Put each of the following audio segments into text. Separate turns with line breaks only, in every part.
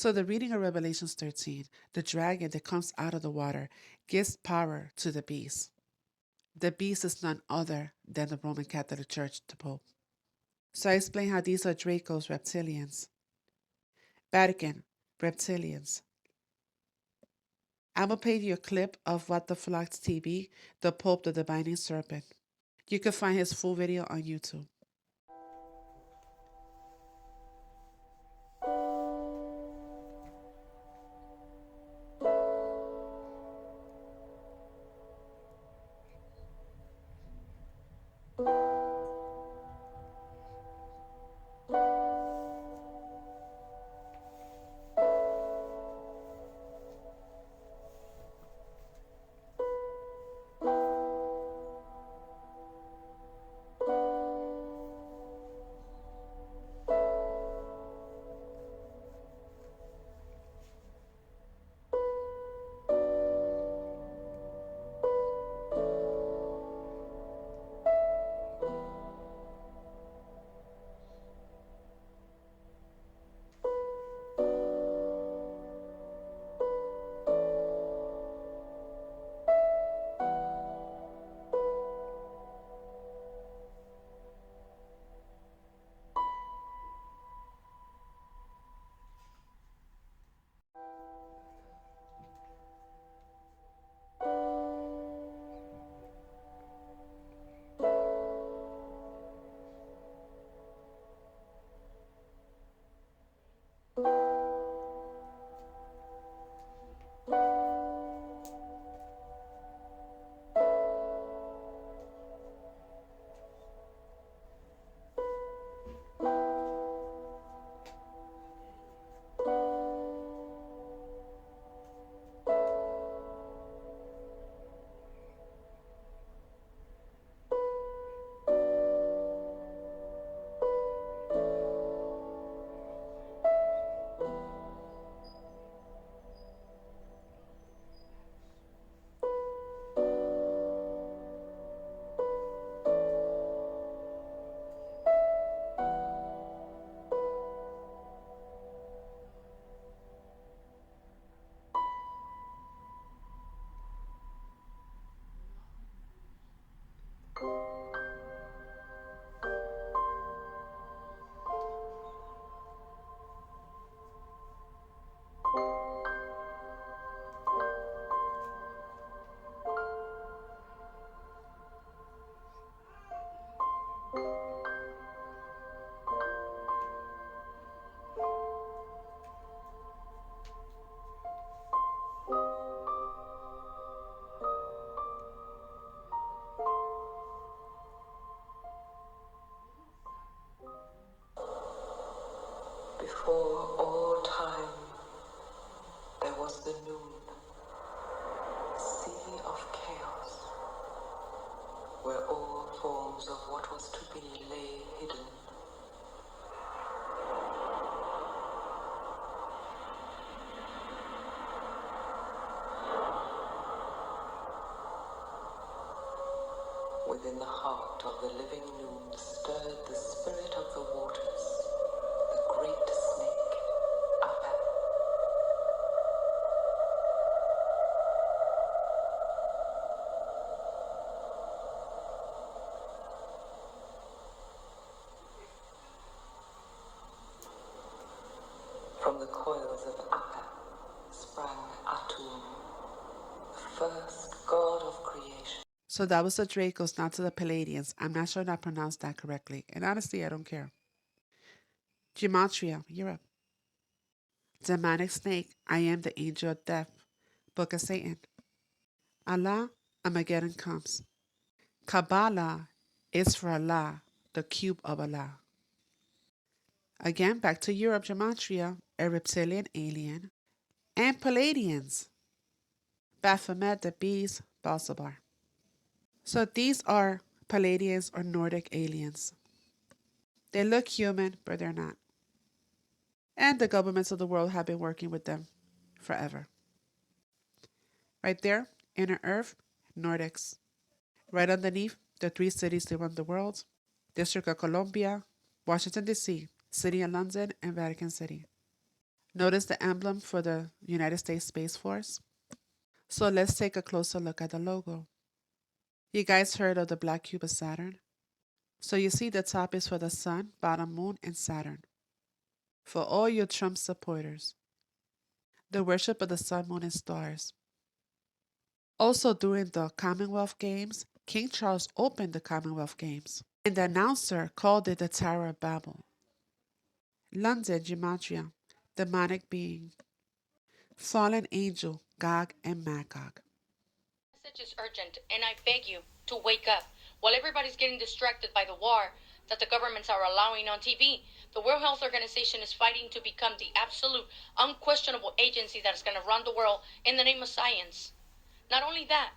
So the reading of Revelations 13, the dragon that comes out of the water gives power to the beast. The beast is none other than the Roman Catholic Church, the Pope. So I explain how these are Draco's reptilians. Vatican, reptilians. I'm going to play you a clip of What the Flux TV, the Pope, the Divining Serpent. You can find his full video on YouTube.
Before all time, there was the noon, sea of chaos, where all forms of what was to be lay hidden. Within the heart of the living noon stirred the spirit of the waters, the great snake, Apep. From the coils of Apep sprang Atum, the first god of creation.
So that was the Dracos, not to the Palladians. I'm not sure if I pronounced that correctly. And honestly, I don't care. Gematria, Europe. Demonic snake, I am the angel of death. Book of Satan. Allah, Armageddon comes. Kabbalah is for Allah, the cube of Allah. Again, back to Europe, Gematria, a reptilian alien. And Palladians. Baphomet, the beast, Balsabar. So these are Palladians or Nordic aliens. They look human, but they're not. And the governments of the world have been working with them forever. Right there, inner Earth, Nordics. Right underneath, the three cities that run the world: District of Columbia, Washington, D.C., City of London, and Vatican City. Notice the emblem for the United States Space Force? So let's take a closer look at the logo. You guys heard of the black cube of Saturn? So you see the top is for the Sun, bottom Moon, and Saturn. For all your Trump supporters, the worship of the sun, moon, and stars. Also during the Commonwealth Games, King Charles opened the Commonwealth Games, and the announcer called it the Tower of Babel. London, Gematria, demonic being, fallen angel, Gog and Magog.
The message is urgent, and I beg you to wake up. While everybody's getting distracted by the war that the governments are allowing on TV, the World Health Organization is fighting to become the absolute, unquestionable agency that is going to run the world in the name of science. Not only that,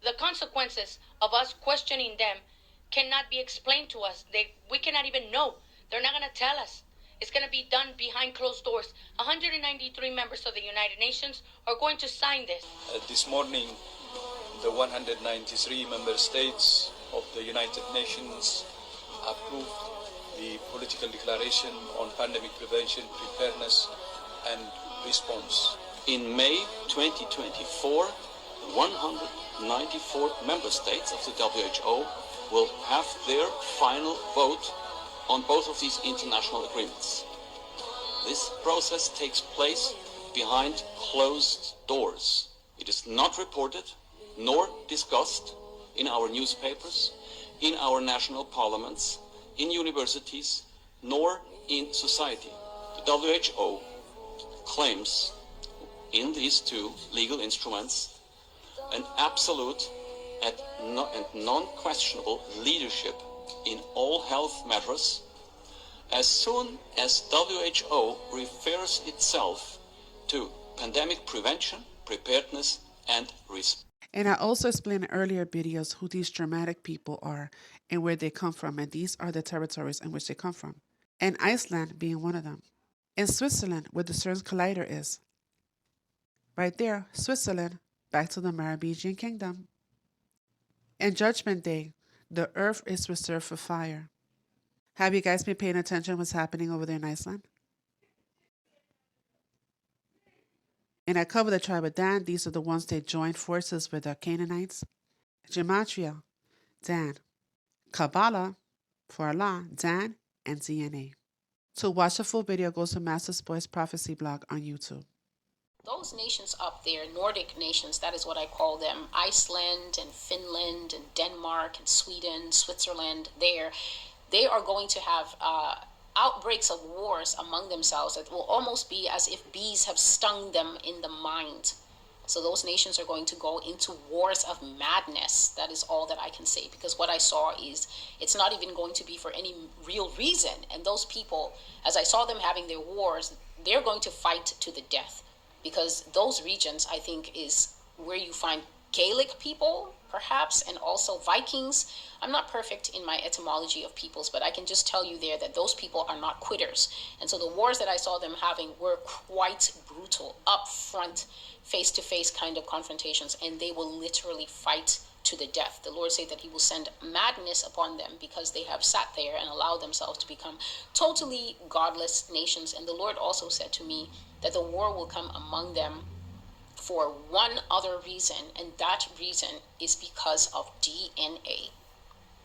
the consequences of us questioning them cannot be explained to us. We cannot even know. They're not going to tell us. It's going to be done behind closed doors. 193 members of the United Nations are going to sign this.
This morning, the 193 member states of the United Nations approved the political declaration on pandemic prevention, preparedness, and response.
In May 2024, 194 member states of the WHO will have their final vote on both of these international agreements. This process takes place behind closed doors. It is not reported nor discussed in our newspapers, in our national parliaments, in universities, nor in society. The WHO claims in these two legal instruments an absolute and non-questionable leadership in all health matters as soon as WHO refers itself to pandemic prevention, preparedness, and response.
And I also explained in earlier videos who these dramatic people are and where they come from, and these are the territories in which they come from. And Iceland being one of them. In Switzerland, where the CERN collider is. Right there, Switzerland, back to the Merovingian kingdom. And Judgment Day, the earth is reserved for fire. Have you guys been paying attention to what's happening over there in Iceland? And I cover the tribe of Dan. These are the ones that joined forces with the Canaanites. Gematria, Dan. Kabbalah, for Allah, Dan, and DNA. To watch the full video, go to Master's Boys Prophecy blog on YouTube.
Those nations up there, Nordic nations, that is what I call them, Iceland and Finland and Denmark and Sweden, Switzerland, they are going to have outbreaks of wars among themselves that will almost be as if bees have stung them in the mind. So those nations are going to go into wars of madness. That is all that I can say, because what I saw is it's not even going to be for any real reason. And those people, as I saw them having their wars, they're going to fight to the death, because those regions, I think, is where you find Gaelic people, perhaps, and also Vikings. I'm not perfect in my etymology of peoples, but I can just tell you there that those people are not quitters. And so the wars that I saw them having were quite brutal, up front, face-to-face kind of confrontations, and they will literally fight to the death. The Lord said that he will send madness upon them because they have sat there and allowed themselves to become totally godless nations. And the Lord also said to me that the war will come among them for one other reason, and that reason is because of DNA.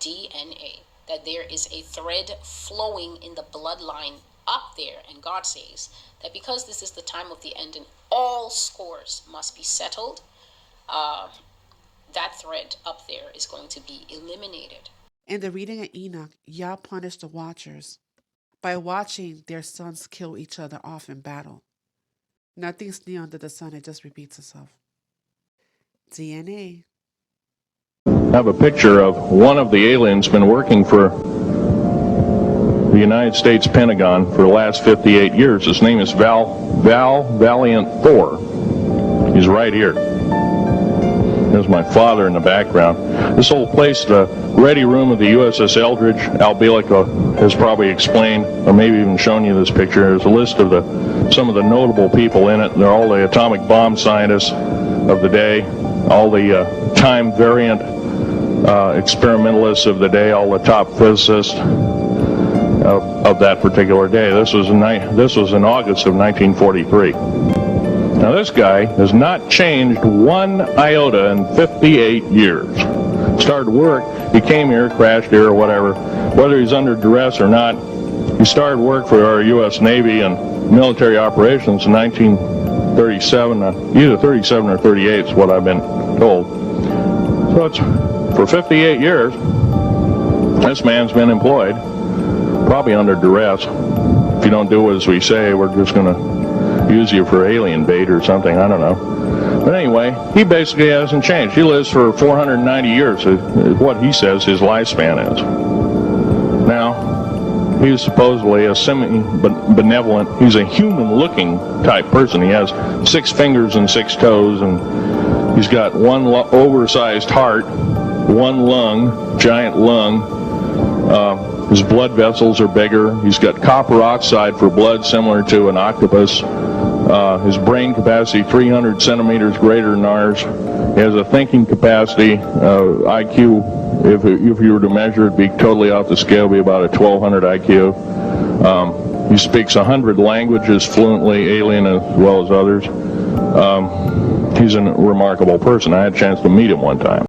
DNA, that there is a thread flowing in the bloodline up there, and God says that because this is the time of the end and all scores must be settled, that thread up there is going to be eliminated.
In the reading of Enoch, Yah punished the Watchers by watching their sons kill each other off in battle. Nothing's new under the sun, it just repeats itself. DNA.
I have a picture of one of the aliens been working for the United States Pentagon for the last 58 years. His name is Valiant Thor. He's right here. There's my father in the background. This whole place, the ready room of the USS Eldridge, Al Bielek has probably explained, or maybe even shown you this picture. There's a list of some of the notable people in it. They're all the atomic bomb scientists of the day, all the time variant experimentalists of the day, all the top physicists. of that particular day. This was in August of 1943. Now this guy has not changed one iota in 58 years. Started work, he came here, crashed here or whatever, whether he's under duress or not. He started work for our U.S. Navy and military operations in 1937, either 37 or 38 is what I've been told. So it's for 58 years, this man's been employed, probably under duress. If you don't do as we say, we're just going to use you for alien bait or something, I don't know. But anyway, he basically hasn't changed. He lives for 490 years, is what he says his lifespan is. Now, he's supposedly a semi-benevolent, he's a human-looking type person. He has 6 fingers and 6 toes, and he's got one oversized heart, one lung, giant lung. His blood vessels are bigger. He's got copper oxide for blood, similar to an octopus. His brain capacity, 300 centimeters greater than ours. He has a thinking capacity, IQ, if you were to measure it, be totally off the scale, be about a 1200 IQ. He speaks 100 languages fluently, alien as well as others. He's a remarkable person. I had a chance to meet him one time.